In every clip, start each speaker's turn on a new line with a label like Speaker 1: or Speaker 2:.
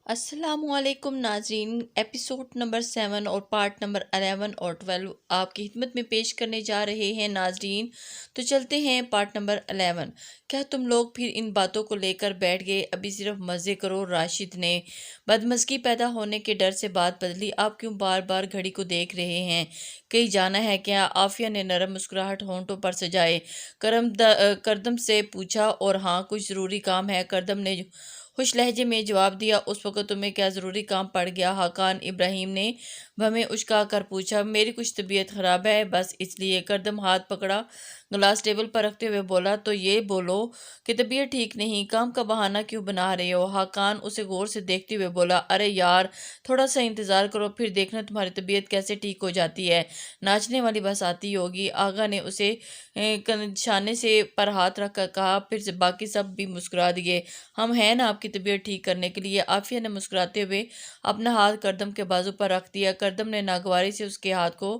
Speaker 1: السلام علیکم ناظرین، ایپیسوڈ نمبر 7 اور پارٹ نمبر 11 اور 12 آپ کی خدمت میں پیش کرنے جا رہے ہیں ناظرین۔ تو چلتے ہیں پارٹ نمبر 11۔ کیا تم لوگ پھر ان باتوں کو لے کر بیٹھ گئے؟ ابھی صرف مزے کرو۔ راشد نے بدمزگی پیدا ہونے کے ڈر سے بات بدلی۔ آپ کیوں بار بار گھڑی کو دیکھ رہے ہیں؟ کہیں جانا ہے کیا؟ عافیہ نے نرم مسکراہٹ ہونٹوں پر سجائے کردم سے پوچھا۔ اور ہاں، کچھ ضروری کام ہے، کردم نے خوش لہجے میں جواب دیا۔ اس وقت تمہیں کیا ضروری کام پڑ گیا؟ حقان ابراہیم نے بھویں اچکا کر پوچھا۔ میری کچھ طبیعت خراب ہے، بس اس لیے۔ کردم ہاتھ پکڑا گلاس ٹیبل پر رکھتے ہوئے بولا۔ تو یہ بولو کہ طبیعت ٹھیک نہیں، کام کا بہانہ کیوں بنا رہے ہو؟ حقان اسے غور سے دیکھتے ہوئے بولا۔ ارے یار، تھوڑا سا انتظار کرو، پھر دیکھنا تمہاری طبیعت کیسے ٹھیک ہو جاتی ہے۔ ناچنے والی بس آتی ہوگی۔ آغا نے اسے شانے سے پر ہاتھ رکھ کر کہا۔ پھر باقی سب بھی مسکرا دیے۔ ہم ہیں نا آپ کی طبیعت ٹھیک کرنے کے لیے۔ عافیہ نے مسکراتے ہوئے اپنا ہاتھ کردم کے بازو پر رکھ دیا۔ کردم نے ناگواری سے اس کے ہاتھ کو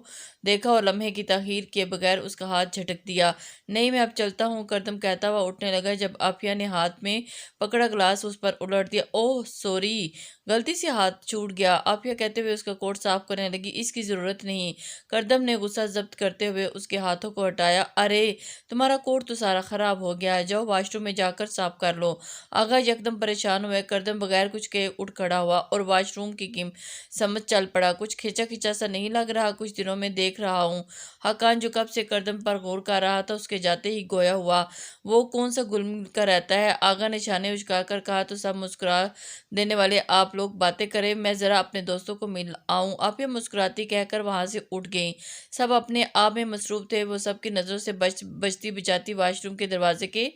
Speaker 1: دیکھا اور لمحے کی تاخیر کیے بغیر اس کا ہاتھ جھٹک دیا۔ نہیں، میں اب چلتا ہوں، کردم کہتا ہوا اٹھنے لگا۔ جب عافیہ نے ہاتھ میں پکڑا گلاس اس پر الٹ دیا۔ اوہ سوری، غلطی سے ہاتھ چھوٹ گیا، عافیہ کہتے ہوئے اس کا کوٹ صاف کرنے لگی۔ اس کی ضرورت نہیں، کردم نے غصہ ضبط کرتے ہوئے اس کے ہاتھوں کو ہٹایا۔ ارے تمہارا کوٹ تو سارا خراب ہو گیا ہے، جاؤ واش روم میں جا کر صاف کر لو۔ آغا یکدم پریشان ہوئے۔ کردم بغیر کچھ کہے اٹھ کھڑا ہوا اور واش روم کی سمت چل پڑا۔ کچھ کھینچا کھینچا سا نہیں لگ رہا؟ کچھ دنوں میں دیکھ رہا ہوں۔ حقان جو کب سے کردم پر غور کر رہا تھا، اس کے جاتے ہی گویا ہوا۔ وہ کون سا گل مل کر رہتا ہے؟ آغا نے شانے اچکا کر کہا۔ تو سب مسکرا دینے والے آپ لوگ باتیں کریں، میں ذرا اپنے دوستوں کو مل آؤں۔ عافیہ مسکراتی کہہ کر وہاں سے اٹھ گئیں۔ سب اپنے آپ میں مصروف تھے۔ وہ سب کی نظروں سے بچتی بچاتی واش روم کے دروازے کے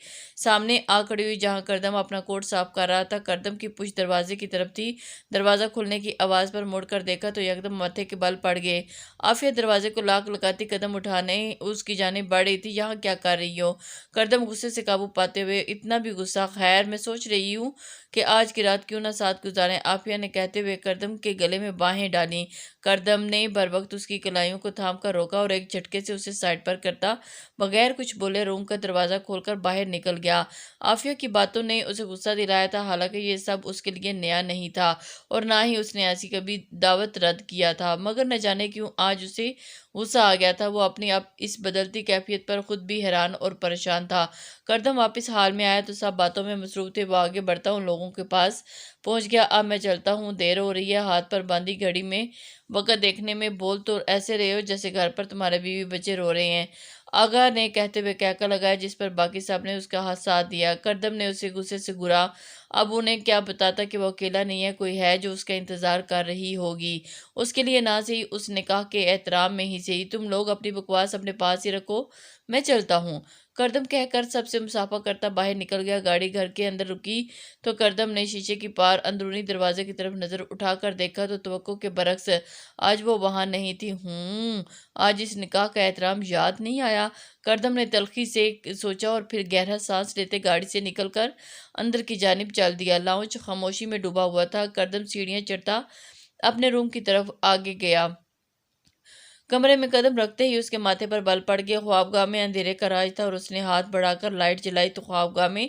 Speaker 1: سامنے آ کھڑی ہوئی، جہاں کردم اپنا کوٹ صاف کر رہا تھا۔ کردم کی پشت دروازے کی طرف تھی۔ دروازہ کھلنے کی آواز پر مڑ کر دیکھا تو یکدم ماتھے کے بل پڑ گئے۔ عافیہ دروازے کو لاک لگاتی قدم اٹھانے اس کی جانب بڑھ رہی تھی۔ یہاں کیا کر رہی ہو؟ کردم غصے سے قابو پاتے ہوئے۔ اتنا بھی غصہ؟ خیر، میں سوچ رہی ہوں کہ آج کی رات کیوں نہ ساتھ گزاریں، عافیہ نے کہتے ہوئے کردم کے گلے میں باہیں ڈالیں۔ کردم نے بروقت اس کی کلائیوں کو تھام کر روکا اور ایک جھٹکے سے اسے سائڈ پر کرتا بغیر کچھ بولے روم کا دروازہ کھول کر باہر نکل گیا۔ عافیہ کی باتوں نے اسے غصہ دلایا تھا، حالانکہ یہ سب اس کے لیے نیا نہیں تھا اور نہ ہی اس نے ایسی کبھی دعوت رد کیا تھا، مگر نہ جانے کیوں آج اسے غصہ آ گیا تھا۔ وہ اپنی اس بدلتی کیفیت پر خود بھی حیران اور پریشان تھا۔ کردم واپس حال میں آیا تو سب باتوں میں مصروف تھے۔ وہ آگے بڑھتا ان لوگوں کے پاس پہنچ گیا۔ اب میں چلتا ہوں، دیر ہو رہی ہے۔ ہاتھ پر باندھی گھڑی میں وقت دیکھنے میں بول تو ایسے رہے ہو جیسے گھر پر تمہارے بیوی بچے رو رہے ہیں، آغا نے کہتے ہوئے کہکا لگایا، جس پر باقی سب نے اس کا ہاتھ ساتھ دیا۔ کردم نے اسے غصے سے گھورا۔ اب انہیں کیا بتاتا کہ وہ اکیلا نہیں ہے، کوئی ہے جو اس کا انتظار کر رہی ہوگی، اس کے لیے نہ صحیح اس نکاح کے احترام میں ہی صحیح۔ تم لوگ اپنی بکواس اپنے پاس ہی رکھو، میں چلتا ہوں، کردم کہہ کر سب سے مصافحہ کرتا باہر نکل گیا۔ گاڑی گھر کے اندر رکی تو کردم نے شیشے کی پار اندرونی دروازے کی طرف نظر اٹھا کر دیکھا تو توقع کے برعکس آج وہ وہاں نہیں تھی۔ آج اس نکاح کا احترام یاد نہیں آیا، کردم نے تلخی سے سوچا اور پھر گہرا سانس لیتے گاڑی سے نکل کر اندر کی جانب چل دیا۔ لاؤنج خاموشی میں ڈوبا ہوا تھا۔ کردم سیڑھیاں چڑھتا اپنے روم کی طرف آگے گیا۔ کمرے میں قدم رکھتے ہی اس کے ماتھے پر بل پڑ گیا۔ خوابگاہ میں اندھیرے کا راج تھا اور اس نے ہاتھ بڑھا کر لائٹ جلائی تو خوابگاہ میں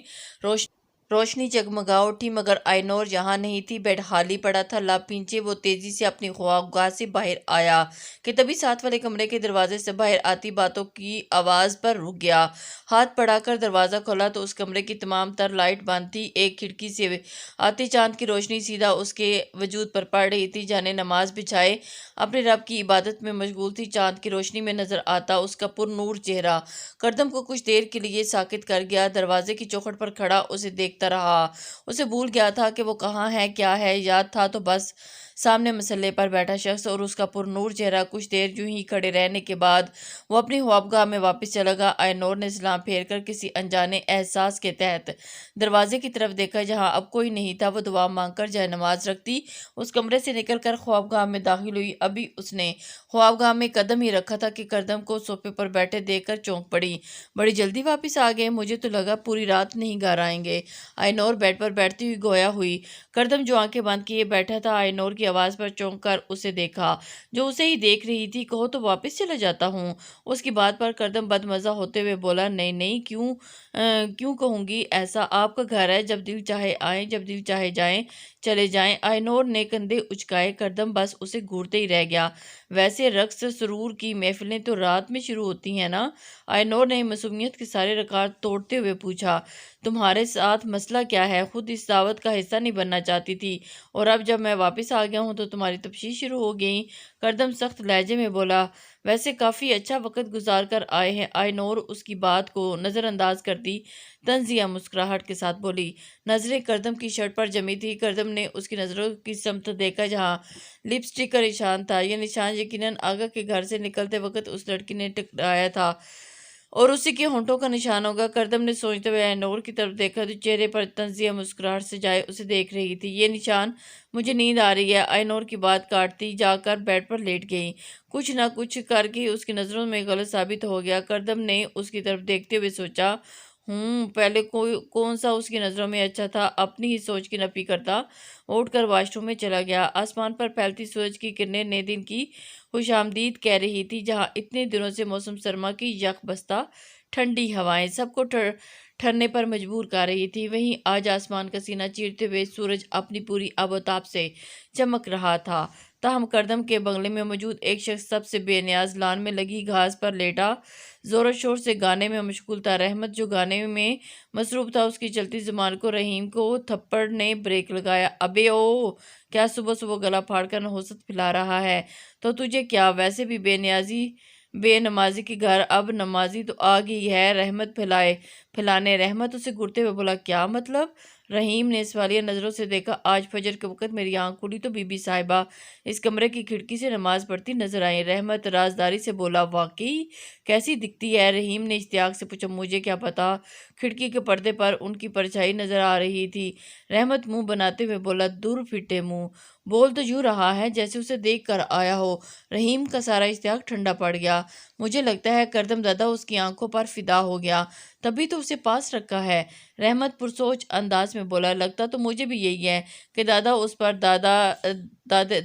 Speaker 1: روشنی جگمگا اٹھی، مگر آئی نور یہاں نہیں تھی۔ بیڈ خالی پڑا تھا۔ لب پھینچے وہ تیزی سے اپنی خوابگاہ سے باہر آیا کہ تبھی ساتھ والے کمرے کے دروازے سے باہر آتی باتوں کی آواز پر رک گیا۔ ہاتھ بڑھا کر دروازہ کھولا تو اس کمرے کی تمام تر لائٹ بند تھی۔ ایک کھڑکی سے آتی چاند کی روشنی سیدھا اس کے وجود پر پڑ رہی تھی، جانے نماز بچھائے اپنے رب کی عبادت میں مشغول تھی۔ چاند کی روشنی میں نظر آتا اس کا پر نور چہرہ کردم کو کچھ دیر کے لیے ساکت کر گیا۔ دروازے کی چوکھٹ پر کھڑا اسے دیکھتا رہا۔ اسے بھول گیا تھا کہ وہ کہاں ہے، کیا ہے۔ یاد تھا تو بس سامنے مسلے پر بیٹھا شخص اور اس کا پر نور چہرہ۔ کچھ دیر یوں ہی کھڑے رہنے کے بعد وہ اپنی خوابگاہ میں واپس چلا گیا۔ آئی نور نے سلام پھیر کر کسی انجانے احساس کے تحت دروازے کی طرف دیکھا جہاں اب کوئی نہیں تھا۔ وہ دعا مانگ کر جائے نماز رکھتی اس کمرے سے نکل کر خوابگاہ میں داخل ہوئی۔ ابھی اس نے خوابگاہ میں قدم ہی رکھا تھا کہ کردم کو صوفے پر بیٹھے دیکھ کر چونک پڑی۔ بڑی جلدی واپس آ گئے، مجھے تو لگا پوری رات نہیں گھر آئیں گے۔ آئینور بیڈ پر بیٹھتی ہوئی گویا ہوئی۔ کردم جو آنکھیں بند کیے بیٹھا تھا آئینور کی آواز پر چونک کر اسے دیکھا جو اسے ہی دیکھ رہی تھی۔ کہو تو واپس چلا جاتا ہوں۔ اس کی بات پر کردم بدمزہ ہوتے ہوئے بولا، نہیں نہیں، کیوں کہوں گی ایسا؟ آپ کا گھر ہے، جب دل چاہے آئیں، جب دل چاہے جائیں، چلے جائیں۔ آئینور نے کندھے اچکائے۔ کردم بس اسے گھورتے ہی رہ گیا۔ ویسے رقص سرور کی محفلیں تو رات میں شروع ہوتی ہیں نا؟ آئینور نے معصومیت کے سارے رکاوٹ توڑتے ہوئے پوچھا۔ تمہارے ساتھ مسئلہ کیا ہے؟ خود اس دعوت کا حصہ نہیں بننا چاہتی تھی اور اب جب میں واپس آ گیا ہوں تو تمہاری تفتیش شروع ہو گئی؟ کردم سخت لہجے میں بولا۔ ویسے کافی اچھا وقت گزار کر آئے ہیں۔ آئینور اس کی بات کو نظر انداز کرتی طنزیہ مسکراہٹ کے ساتھ بولی۔ نظریں کردم کی شرٹ پر جمی تھی۔ کردم نے اس کی نظروں کی سمت دیکھا جہاں لپسٹک کا نشان تھا۔ یہ نشان یقیناً آغا کے گھر سے نکلتے وقت اس لڑکی نے ٹکرایا تھا اور اسی کے ہونٹوں کا نشان ہوگا۔ کردم نے سوچتے ہوئے آئینور کی طرف دیکھا جو چہرے پر طنزیہ مسکراہٹ سے جائے اسے دیکھ رہی تھی۔ یہ نشان، مجھے نیند آ رہی ہے۔ آئینور کی بات کاٹتی جا کر بیڈ پر لیٹ گئی۔ کچھ نہ کچھ کر کے اس کی نظروں میں غلط ثابت ہو گیا۔ کردم نے اس کی طرف دیکھتے ہوئے سوچا، پہلے کون سا اس کی نظروں میں اچھا تھا؟ اپنی ہی سوچ کی نفی کرتا وہ اٹھ کر واش روم میں چلا گیا۔ آسمان پر پھیلتی سورج کی کرنیں نئے دن کی خوش آمدید کہہ رہی تھی جہاں اتنے دنوں سے موسم سرما کی یک بستہ ٹھنڈی ہوائیں سب کو ٹھرنے پر مجبور کر رہی تھی، وہیں آج آسمان کا سینہ چیرتے ہوئے سورج اپنی پوری آب و تاب سے چمک رہا تھا۔ تاہم کردم کے بنگلے میں موجود ایک شخص سب سے بے نیاز لان میں لگی گھاس پر لیٹا زور و شور سے گانے میں مشغول تھا۔ رحمت جو گانے میں مصروف تھا، اس کی چلتی زبان کو رحیم کو تھپڑ نے بریک لگایا۔ ابے او، کیا صبح صبح گلا پھاڑ کر نحوست پھیلا رہا ہے؟ تو تجھے کیا؟ ویسے بھی بے نمازی کے گھر اب نمازی تو آ گئی ہے رحمت پھیلانے۔ رحمت اسے گھورتے ہوئے بولا، کیا مطلب؟ رحیم نے سوالیہ نظروں سے دیکھا۔ آج فجر کے وقت میری آنکھ کھلی تو بی بی صاحبہ اس کمرے کی کھڑکی سے نماز پڑھتی نظر آئیں۔ رحمت رازداری سے بولا، واقعی؟ کیسی دکھتی ہے؟ رحیم نے اشتیاق سے پوچھا۔ مجھے کیا پتا؟ کھڑکی کے پردے پر ان کی پرچھائی نظر آ رہی تھی۔ رحمت منہ بناتے ہوئے بولا، دور پھٹے منہ، بول تو یوں رہا ہے جیسے اسے دیکھ کر آیا ہو۔ رحیم کا سارا اشتیاق ٹھنڈا پڑ گیا۔ مجھے لگتا ہے کردم دادا اس کی آنکھوں پر فدا ہو گیا، تبھی تو اسے پاس رکھا ہے۔ رحمت پرسوچ انداز میں بولا، لگتا تو مجھے بھی یہی ہے کہ دادا اس پر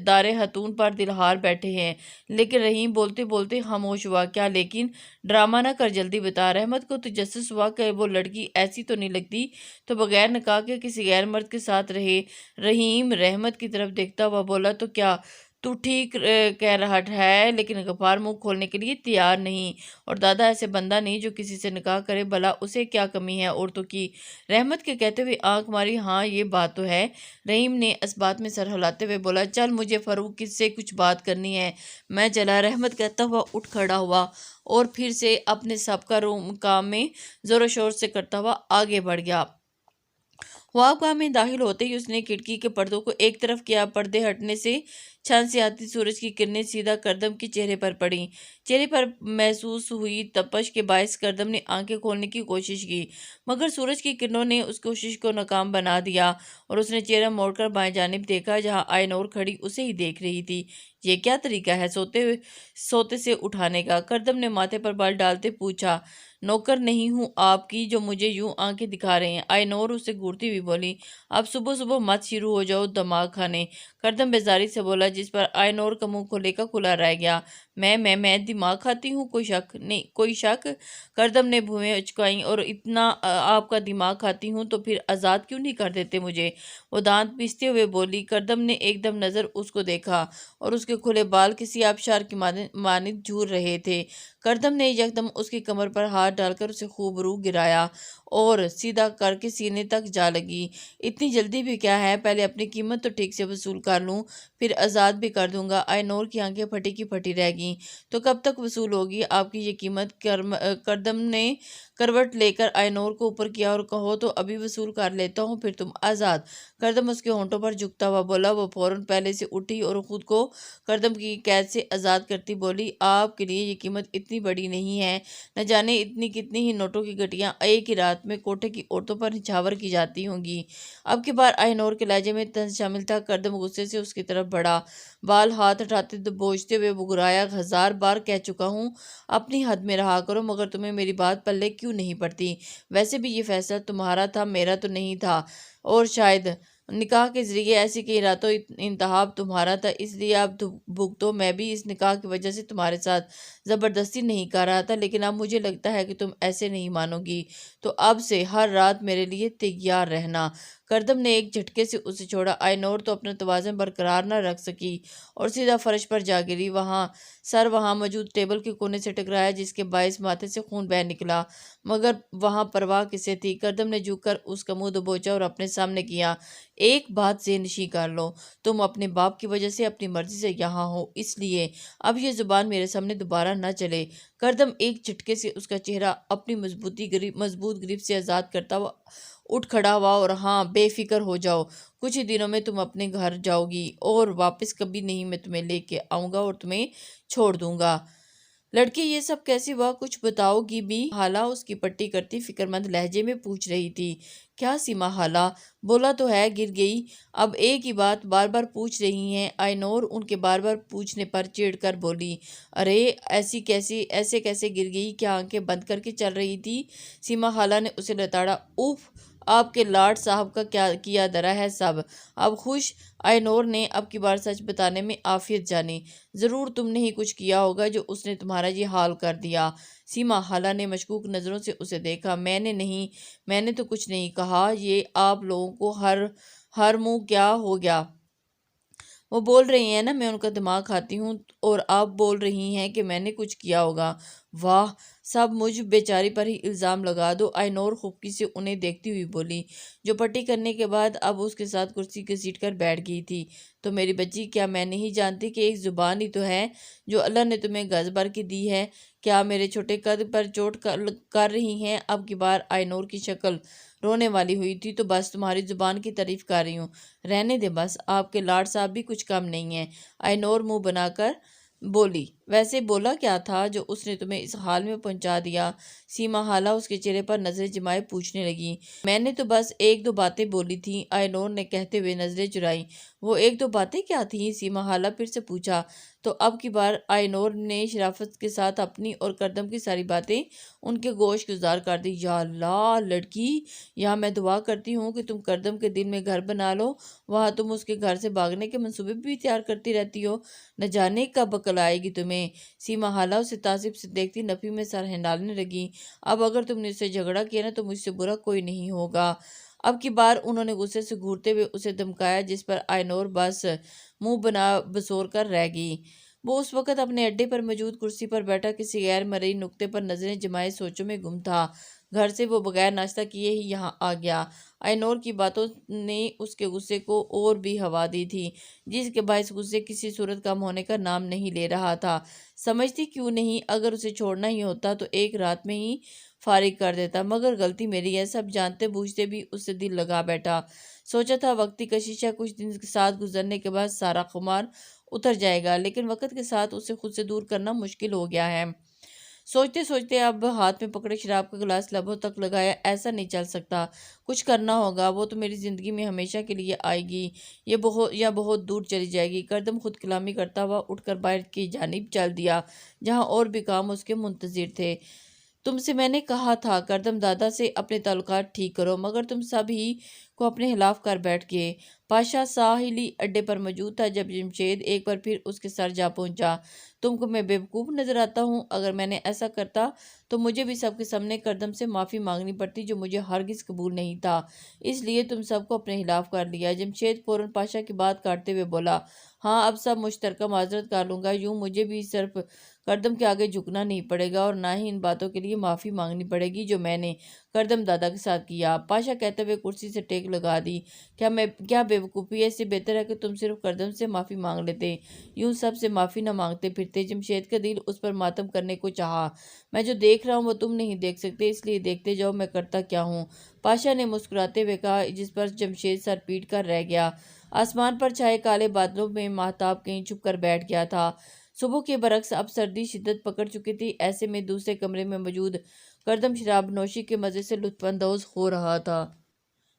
Speaker 1: دار خاتون پر دلہار بیٹھے ہیں۔ لیکن رحیم بولتے بولتے خاموش ہوا۔ کیا لیکن؟ ڈرامہ نہ کر، جلدی بتا۔ رحمت کو تجسس ہوا کہ وہ لڑکی ایسی تو نہیں لگتی تو بغیر نکاح کے کسی غیر مرد کے ساتھ رہے۔ رحیم رحمت کی طرف دیکھتا ہوا بولا، تو کیا تو ٹھیک کہہ رہا ہے؟ لیکن غفار منہ کھولنے کے لیے تیار نہیں، اور دادا ایسے بندہ نہیں جو کسی سے نکاح کرے، بھلا اسے کیا کمی ہے عورتوں کی؟ رحمت کے کہتے ہوئے آنکھ ماری۔ ہاں یہ بات تو ہے۔ رحیم نے اس بات میں سر ہلاتے ہوئے بولا، چل مجھے فاروق سے کچھ بات کرنی ہے، میں چلا۔ رحمت کہتا ہوا اٹھ کھڑا ہوا اور پھر سے اپنے سابقہ کام میں زور و شور سے کرتا ہوا آگے بڑھ گیا۔ خوابگاہ میں داخل ہوتے ہی اس نے کھڑکی کے پردوں کو ایک طرف کیا۔ پردے ہٹنے سے چھان سے آتی سورج کی کرنیں سیدھا کردم کے چہرے پر پڑیں۔ چہرے پر محسوس ہوئی تپش کے باعث کردم نے آنکھیں کھولنے کی کوشش کی، مگر سورج کی کرنوں نے اس کوشش کو ناکام بنا دیا اور اس نے چہرہ موڑ کر بائیں جانب دیکھا جہاں آئینور کھڑی اسے ہی دیکھ رہی تھی۔ یہ کیا طریقہ ہے سوتے سے اٹھانے کا؟ کردم نے ماتھے پر بال ڈالتے پوچھا۔ نوکر نہیں ہوں آپ کی جو مجھے یوں آنکھیں دکھا رہے ہیں؟ آئینور اسے گھورتی ہوئی بولی۔ اب صبح صبح مت شروع ہو جاؤ دماغ کھانے، کردم بیزاری سے بولا، جس پر آئینور کا منہ کھلے کا کھلا رہ گیا۔ میں دماغ کھاتی ہوں؟ کوئی شک؟ کردم نے بھویں اچکائیں۔ اور اتنا آپ کا دماغ کھاتی ہوں تو پھر آزاد کیوں نہیں کر دیتے مجھے؟ وہ دانت پیستے ہوئے بولی۔ کردم نے ایک دم نظر اس کو دیکھا اور اس کے کھلے بال کسی آبشار کی مانند جھور رہے تھے۔ کردم نے یکدم اس کی کمر پر ہاتھ ڈال کر اسے خوب روح گرایا اور سیدھا کر کے سینے تک جا لگی۔ اتنی جلدی بھی کیا ہے؟ پہلے اپنی قیمت تو ٹھیک سے وصول کر لوں، پھر آزاد بھی کر دوں گا۔ آئینور کی آنکھیں پھٹی کی پھٹی رہ گئیں۔ تو کب تک وصول ہوگی آپ کی یہ قیمت؟ کردم نے کروٹ لے کر آئینور کو اوپر کیا اور کہو تو ابھی وصول کر لیتا ہوں، پھر تم آزاد۔ کردم اس کے ہونٹوں پر جھکتا ہوا بولا۔ وہ فوراً پہلے سے اٹھی اور خود کو کردم کی قید سے آزاد کرتی بولی، آپ کے لیے یہ قیمت اتنی بڑی نہیں ہے، نہ جانے اتنی کتنی ہی نوٹوں کی گٹیاں ایک ہی رات میں کوٹھے کی عورتوں پر نچھاور کی جاتی ہوں گی۔ اب کی بار آئینور کے لہجے میں طنز شامل تھا۔ کردم غصے سے اس کی طرف بڑھا، بال ہاتھ اٹھاتے دبوچتے ہوئے بگرایا، ہزار بار کہہ چکا ہوں اپنی حد میں رہا کرو، مگر تمہیں میری بات پلے کیوں کیوں نہیں پڑھتی؟ ویسے بھی یہ فیصلہ تمہارا تھا، میرا تو نہیں تھا، اور شاید نکاح کے ذریعے ایسی کئی راتوں انتخاب تمہارا تھا، اس لیے اب بھگتو۔ میں بھی اس نکاح کی وجہ سے تمہارے ساتھ زبردستی نہیں کر رہا تھا، لیکن اب مجھے لگتا ہے کہ تم ایسے نہیں مانو گی، تو اب سے ہر رات میرے لیے تیار رہنا۔ کردم نے ایک جھٹکے سے اسے چھوڑا۔ آئینور تو اپنا توازن برقرار نہ رکھ سکی اور سیدھا فرش پر جا گری، سر وہاں موجود ٹیبل کے کونے سے ٹکرایا، جس کے باعث ماتھے سے خون بہہ نکلا، مگر وہاں پرواہ کسے تھی؟ کردم نے جھک کر اس کا منہ دبوچا اور اپنے سامنے کیا۔ ایک بات ذہن نشین کر لو، تم اپنے باپ کی وجہ سے اپنی مرضی سے یہاں ہو، اس لیے اب یہ زبان میرے سامنے دوبارہ نہ چلے۔ کردم ایک جھٹکے سے اس کا چہرہ اپنی مضبوط گریپ سے آزاد کرتا ہوا اٹھ کھڑا ہوا۔ اور ہاں، بے فکر ہو جاؤ، کچھ ہی دنوں میں تم اپنے گھر جاؤ گی اور واپس کبھی نہیں میں تمہیں لے کے آؤں گا اور تمہیں چھوڑ دوں گا۔ لڑکی، یہ سب کیسی ہوا؟ کچھ بتاؤ گی بھی؟ خالہ اس کی پٹی کرتی فکر مند لہجے میں پوچھ رہی تھی۔ کیا سیما خالہ؟ بولا تو ہے گر گئی، اب ایک ہی بات بار بار پوچھ رہی ہیں؟ آئینور ان کے بار بار پوچھنے پر چڑ کر بولی۔ ارے ایسے کیسے گر گئی؟ کیا آنکھیں بند کر کے چل رہی تھی؟ سیما خالہ نے اسے لتاڑا۔ اوف، آپ کے لاڈ صاحب کا کیا کیا درا ہے سب، اب خوش؟ آئینور نے اب کی بار سچ بتانے میں عافیت جانی۔ ضرور تم نے ہی کچھ کیا ہوگا جو اس نے تمہارا یہ حال کر دیا۔ سیما خالہ نے مشکوک نظروں سے اسے دیکھا۔ میں نے تو کچھ نہیں کہا، یہ آپ لوگوں کو ہر منہ کیا ہو گیا؟ وہ بول رہی ہیں نا میں ان کا دماغ کھاتی ہوں، اور آپ بول رہی ہیں کہ میں نے کچھ کیا ہوگا؟ واہ، سب مجھ بیچاری پر ہی الزام لگا دو۔ آئینور خفکی سے انہیں دیکھتی ہوئی بولی، جو پٹی کرنے کے بعد اب اس کے ساتھ کرسی گھسیٹ کر بیٹھ گئی تھی۔ تو میری بچی، کیا میں نہیں جانتی کہ ایک زبان ہی تو ہے جو اللہ نے تمہیں گز بھر کے دی ہے؟ کیا میرے چھوٹے قد پر چوٹ کر رہی ہیں؟ اب کی بار آئینور کی شکل رونے والی ہوئی تھی۔ تو بس تمہاری زبان کی تعریف کر رہی ہوں، رہنے دے بس، آپ کے لاڈ صاحب بھی کچھ کم نہیں ہیں۔ آئینور منہ بنا کر بولی۔ ویسے بولا کیا تھا جو اس نے تمہیں اس حال میں پہنچا دیا؟ سیما خالہ اس کے چہرے پر نظریں جمائے پوچھنے لگی۔ میں نے تو بس ایک دو باتیں بولی تھیں، آئینور نے کہتے ہوئے نظریں چرائیں۔ وہ ایک دو باتیں کیا تھیں؟ سیما خالہ پھر سے پوچھا۔ تو اب کی بار آئینور نے شرافت کے ساتھ اپنی اور کردم کی ساری باتیں ان کے گوش گزار کر دی۔ یا اللہ لڑکی، یہاں میں دعا کرتی ہوں کہ تم کردم کے دل میں گھر بنا لو، وہاں تم اس کے گھر سے بھاگنے کے منصوبے بھی تیار کرتی رہتی ہو، نہ جانے کب عقل آئے گی تمہیں۔ سیما خالہ اسے تعصب سے دیکھتی نفی میں سر ہنڈالنے لگی۔ اب اگر تم نے اس سے جھگڑا کیا نا تو مجھ سے برا کوئی نہیں ہوگا۔ اب کی بار انہوں نے غصے سے گھورتے ہوئے اسے دھمکایا، جس پر آئینور بس منہ بنا بسور کر رہ گئی۔ وہ اس وقت اپنے اڈے پر موجود کرسی پر بیٹھا کسی غیر مرئی نقطے پر نظریں جمائے سوچوں میں گم تھا۔ گھر سے وہ بغیر ناشتہ کیے ہی یہاں آ گیا۔ آئینور کی باتوں نے اس کے غصے کو اور بھی ہوا دی تھی، جس کے باعث غصے کسی صورت کم ہونے کا نام نہیں لے رہا تھا۔ سمجھتی کیوں نہیں، اگر اسے چھوڑنا ہی ہوتا تو ایک رات میں ہی فارغ کر دیتا، مگر غلطی میری ہے، سب جانتے بوجھتے بھی اس سے دل لگا بیٹھا۔ سوچا تھا وقتی کشش ہے، کچھ دن کے ساتھ گزرنے کے بعد سارا خمار اتر جائے گا، لیکن وقت کے ساتھ اسے خود سے دور کرنا مشکل ہو گیا ہے۔ سوچتے سوچتے اب ہاتھ میں پکڑے شراب کا گلاس لبوں تک لگایا۔ ایسا نہیں چل سکتا، کچھ کرنا ہوگا، وہ تو میری زندگی میں ہمیشہ کے لیے آئے گی یا بہت دور چلی جائے گی۔ کردم خود کلامی کرتا ہوا اٹھ کر باہر کی جانب چل دیا، جہاں اور بھی کام اس کے منتظر تھے۔ تم سے میں نے کہا تھا کردم دادا سے اپنے تعلقات ٹھیک کرو، مگر تم سب ہی کو اپنے خلاف کر بیٹھ گئے۔ پاشا ساحلی اڈے پر موجود تھا جب جمشید ایک بار پھر اس کے سر جا پہنچا۔ تم کو میں بیوقوف نظر آتا ہوں؟ اگر میں نے ایسا کرتا تو مجھے بھی سب کے سامنے کردم سے معافی مانگنی پڑتی، جو مجھے ہرگز قبول نہیں تھا، اس لیے تم سب کو اپنے خلاف کر لیا۔ جمشید فوراً پاشا کی بات کاٹتے ہوئے بولا، ہاں اب سب مشترکہ معذرت کر لوں گا، یوں مجھے بھی صرف کردم کے آگے جھکنا نہیں پڑے گا اور نہ ہی ان باتوں کے لیے معافی مانگنی پڑے گی جو میں نے کردم دادا کے ساتھ کیا۔ پاشا کہتے ہوئے کرسی سے ٹیک لگا دی۔ کیا بیوقوفی ہے؟ اس سے بہتر ہے کہ تم صرف کردم سے معافی مانگ لیتے، یوں سب سے معافی نہ مانگتے پھرتے۔ جمشید کا دل اس پر ماتم کرنے کو چاہا۔ میں جو دیکھ رہا ہوں وہ تم نہیں دیکھ سکتے، اس لیے دیکھتے جاؤ میں کرتا کیا ہوں، پاشا نے مسکراتے ہوئے کہا، جس پر جمشید سر پیٹ کر رہ گیا۔ آسمان پر چھائے کالے بادلوں میں ماہتاب کہیں چھپ کر بیٹھ گیا تھا۔ صبح کے برعکس اب سردی شدت پکڑ چکی تھی، ایسے میں دوسرے کمرے میں موجود کردم شراب نوشی کے مزے سے لطف اندوز ہو رہا تھا۔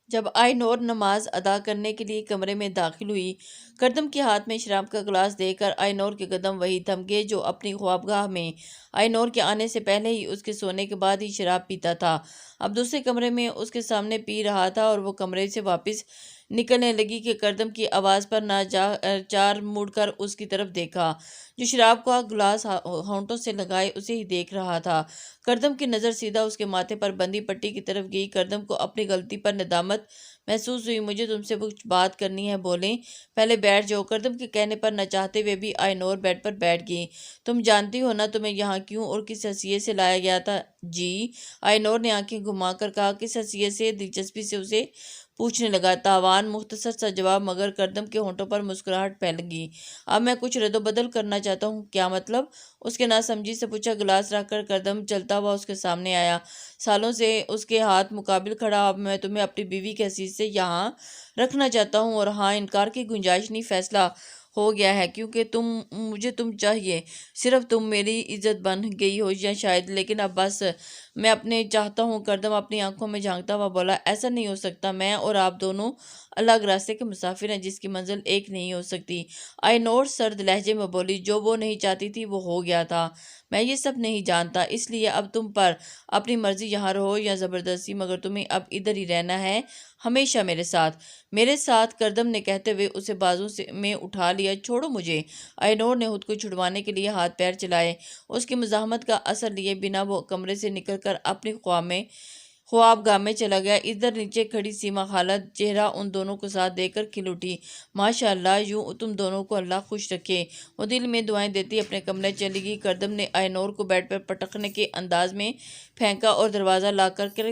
Speaker 1: جب آئی نور نماز ادا کرنے کے لیے کمرے میں داخل ہوئی، کردم کے ہاتھ میں شراب کا گلاس دے کر آئی نور کے قدم وہی تھم گئے جو اپنی خوابگاہ میں آئی نور کے آنے سے پہلے ہی اس کے سونے کے بعد ہی شراب پیتا تھا، اب دوسرے کمرے میں اس کے سامنے پی رہا تھا، اور وہ کمرے سے واپس نکلنے لگی کہ کردم کی آواز پر چار مڑ کر اس کی طرف دیکھا، جو شراب کا گلاس ہونٹوں سے لگائے اسے ہی دیکھ رہا تھا۔ کردم کی نظر سیدھا اس کے ماتھے پر بندھی پٹی کی طرف گئی۔ کردم کو اپنی غلطی پر ندامت محسوس ہوئی۔ مجھے تم سے کچھ بات کرنی ہے، بولیں، پہلے بیٹھ جاؤ۔ کردم کے کہنے پر نہ چاہتے ہوئے بھی آئی نور بیڈ پر بیٹھ گئی۔ تم جانتی ہو نا تمہیں یہاں کیوں اور کس حیثیت سے لایا گیا تھا؟ جی، آئی نور نے آنکھیں گھما کر کہا۔ کس حیثیت سے؟ دلچسپی سے اسے پوچھنے لگا۔ تاوان، مختصر سا جواب، مگر کردم کے ہونٹوں پر مسکراہٹ پھیل گئی۔ اب میں کچھ رد و بدل کرنا چاہتا ہوں۔ کیا مطلب؟ اس کے ناسمجھی سے پوچھا۔ گلاس رکھ کر کردم چلتا ہوا اس کے سامنے آیا، سالوں سے اس کے ہاتھ مقابل کھڑا۔ اب میں تمہیں اپنی بیوی کی حیثیت سے یہاں رکھنا چاہتا ہوں، اور ہاں، انکار کی گنجائش نہیں، فیصلہ ہو گیا ہے، کیونکہ مجھے تم چاہیے، صرف تم میری عزت بن گئی ہو یا شاید، لیکن اب بس، میں اپنے چاہتا ہوں۔ کردم اپنی آنکھوں میں جھانکتا ہوا بولا، ایسا نہیں ہو سکتا، میں اور آپ دونوں الگ راستے کے مسافر ہیں جس کی منزل ایک نہیں ہو سکتی۔ آئی نور سرد لہجے میں بولی، جو وہ نہیں چاہتی تھی وہ ہو گیا تھا، میں یہ سب نہیں جانتا، اس لیے اب تم پر اپنی مرضی، یہاں رہو یا زبردستی، مگر تمہیں اب ادھر ہی رہنا ہے، ہمیشہ میرے ساتھ۔ میرے ساتھ؟ کردم نے کہتے ہوئے اسے بازو میں اٹھا لیا۔ چھوڑو مجھے۔ آئی نور نے خود کو چھڑوانے کے لیے ہاتھ پیر چلائے۔ اس کی مزاحمت کا اثر لیے بنا وہ کمرے سے نکل کر اپنی خوابگاہ میں چلا گیا۔ ادھر نیچے کھڑی سیما خالہ چہرہ ان دونوں کو ساتھ دے کر کھل اٹھی۔ ماشاء اللہ، یوں تم دونوں کو اللہ خوش رکھے۔ وہ دل میں دعائیں دیتی اپنے کمرے چلی گئی۔ کردم نے آئی نور کو بیڈ پر پٹکنے کے انداز میں پھینکا اور دروازہ لاک کر کے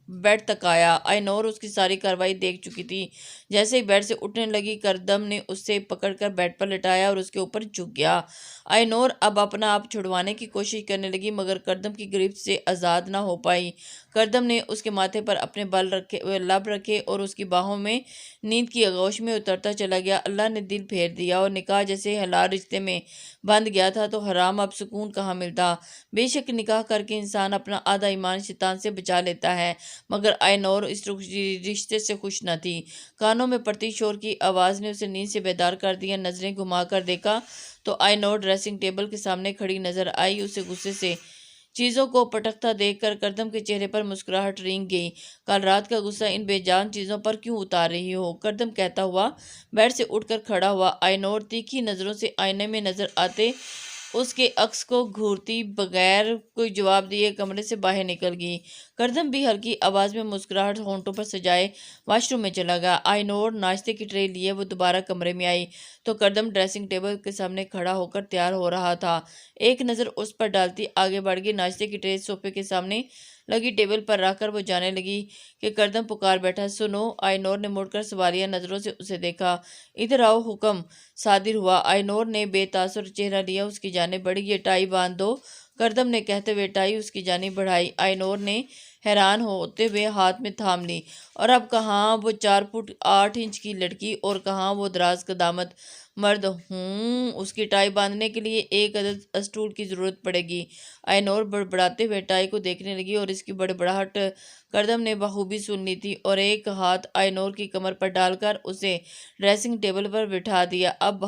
Speaker 1: بیڈ تک آیا۔ آئی نور اس کی ساری کارروائی دیکھ چکی تھی۔ جیسے ہی بیڈ سے اٹھنے لگی، کردم نے اسے پکڑ کر بیڈ پر لٹایا اور اس کے اوپر جھک گیا۔ آئی نور اب اپنا آپ چھڑوانے کی کوشش کرنے لگی، مگر کردم کی گرفت سے آزاد نہ ہو پائی۔ کردم نے اس کے ماتھے پر اپنے لب رکھے اور اس کی باہوں میں نیند کی آغوش میں اترتا چلا گیا۔ اللہ نے دل پھیر دیا، اور نکاح جیسے حلال رشتے میں بندھ گیا تھا تو حرام اب سکون کہاں ملتا۔ بے شک نکاح کر کے انسان اپنا آدھا ایمان شیطان سے بچا لیتا ہے، مگر آئی نور اس رشتے سے خوش نہ تھی۔ کانوں میں پڑتی شور کی آواز نے اسے نیند سے بیدار کر دیا۔ نظریں گھما کر دیکھا تو آئی نور ڈریسنگ ٹیبل کے سامنے کھڑی نظر آئی۔ اسے غصے سے چیزوں کو پٹکتا دیکھ کر کردم کے چہرے پر مسکراہٹ رینگ گئی۔ کل رات کا غصہ ان بے جان چیزوں پر کیوں اتار رہی ہو؟ کردم کہتا ہوا بیڈ سے اٹھ کر کھڑا ہوا۔ آئی نور تیکھی نظروں سے آئینے میں نظر آتے اس کے عکس کو گھورتی بغیر کوئی جواب دیے کمرے سے باہر نکل گئی۔ کردم بھی ہلکی آواز میں مسکراہٹ ہونٹوں پر سجائے واش روم میں چلا گیا۔ آئی نور ناشتے کی ٹرے لیے وہ دوبارہ کمرے میں آئی تو کردم ڈریسنگ ٹیبل کے سامنے کھڑا ہو کر تیار ہو رہا تھا۔ ایک نظر اس پر ڈالتی آگے بڑھ گئی۔ ناشتے کی ٹرے صوفے کے سامنے لگی ٹیبل پر رکھ کر وہ جانے لگی کہ کردم پکار بیٹھا، سنو۔ آئی نور نے مڑ کر سوالیہ نظروں سے اسے دیکھا۔ ادھر آؤ۔ حکم صادر ہوا۔ آئی نور نے بے تاثر چہرہ لیا اس کی جانب بڑھی۔ یہ ٹائی باندھ دو، کردم نے کہتے ہوئے ٹائی اس کی جانب بڑھائی۔ آئی نور نے حیران ہوتے ہوئے ہاتھ میں تھام لی۔ اور اب کہاں وہ 4 فٹ 8 انچ کی لڑکی اور کہاں وہ دراز قدامت مرد؟ اس کی ٹائی باندھنے کے لیے ایک عدد اسٹول کی ضرورت پڑے گی۔ آئی نور بڑبڑاتے ہوئے ٹائی کو دیکھنے لگی، اور اس کی بڑبڑاہٹ کردم نے بخوبی سن لی تھی، اور ایک ہاتھ آئی نور کی کمر پر ڈال کر اسے ڈریسنگ ٹیبل پر بٹھا دیا۔ اب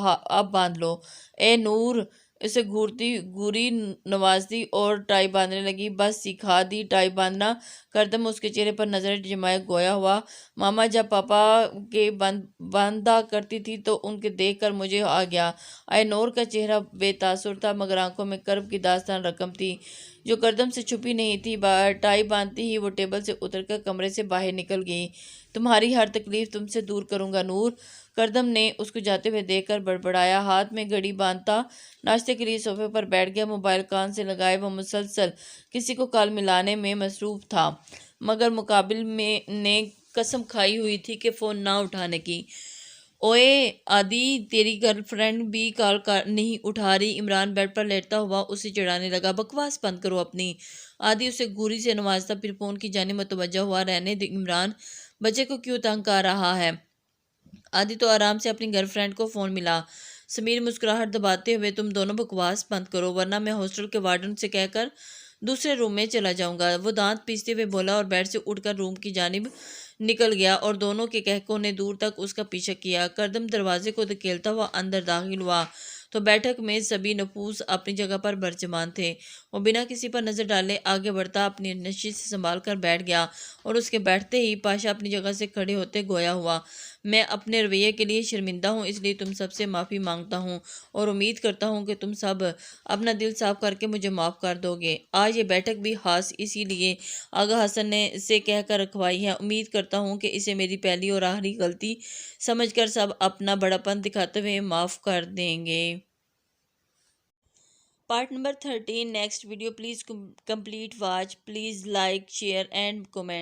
Speaker 1: باندھ لو۔ اے نور! اسے گھوری نوازتی اور ٹائی باندھنے لگی۔ بس سکھا دی ٹائی باندھنا۔ کردم اس کے چہرے پر نظر جمائے گویا ہوا، ماما جب پاپا کے باندھا کرتی تھی تو ان کے دیکھ کر مجھے آ گیا۔ آئی نور کا چہرہ بے تاثر تھا، مگر آنکھوں میں کرب کی داستان رقم تھی جو کردم سے چھپی نہیں تھی۔ ٹائی باندھتی ہی وہ ٹیبل سے اتر کر کمرے سے باہر نکل گئی۔ تمہاری ہر تکلیف تم سے دور کروں گا نور، کردم نے اس کو جاتے ہوئے دیکھ کر بڑبڑایا۔ ہاتھ میں گھڑی باندھتا ناشتے کے لیے صوفے پر بیٹھ گیا۔ موبائل کان سے لگائے وہ مسلسل کسی کو کال ملانے میں مصروف تھا، مگر مقابل میں نے قسم کھائی ہوئی تھی کہ فون نہ اٹھانے کی۔ اوئے آدی، تیری گرل فرینڈ بھی کال نہیں اٹھا رہی؟ عمران بیڈ پر لیٹتا ہوا اسے چڑھانے لگا۔ بکواس بند کرو اپنی۔ آدی اسے گھوری سے نوازتا پھر فون کی جانب متوجہ ہوا۔ رہنے دے عمران، بچے کو کیوں تنگ کر رہا ہے؟ آدی تو آرام سے اپنی گرل فرینڈ کو فون ملا۔ سمیر مسکراہٹ دباتے ہوئے، تم دونوں بکواس بند کرو ورنہ میں ہاسٹل کے وارڈن سے کہہ کر دوسرے روم میں چلا جاؤں گا۔ وہ دانت پیستے ہوئے بولا اور بیڈ سے اٹھ کر روم کی جانب نکل گیا اور دونوں کے کہکوں نے دور تک اس کا پیچھا کیا۔ کردم دروازے کو دھکیلتا ہوا اندر داخل ہوا تو بیٹھک میں سبھی نفوس اپنی جگہ پر برجمان تھے۔ وہ بنا کسی پر نظر ڈالے آگے بڑھتا اپنی نشست سنبھال کر بیٹھ گیا اور اس کے بیٹھتے ہی پاشا اپنی جگہ سے کھڑے ہوتے گویا ہوا، میں اپنے رویے کے لیے شرمندہ ہوں، اس لیے تم سب سے معافی مانگتا ہوں اور امید کرتا ہوں کہ تم سب اپنا دل صاف کر کے مجھے معاف کر دو گے۔ آج یہ بیٹھک بھی خاص اسی لیے آغا حسن نے سے کہہ کر رکھوائی ہے۔ امید کرتا ہوں کہ اسے میری پہلی اور آخری غلطی سمجھ کر سب اپنا بڑا پن دکھاتے ہوئے معاف کر دیں گے۔ Part number 13 next video please complete watch, please like share and comment.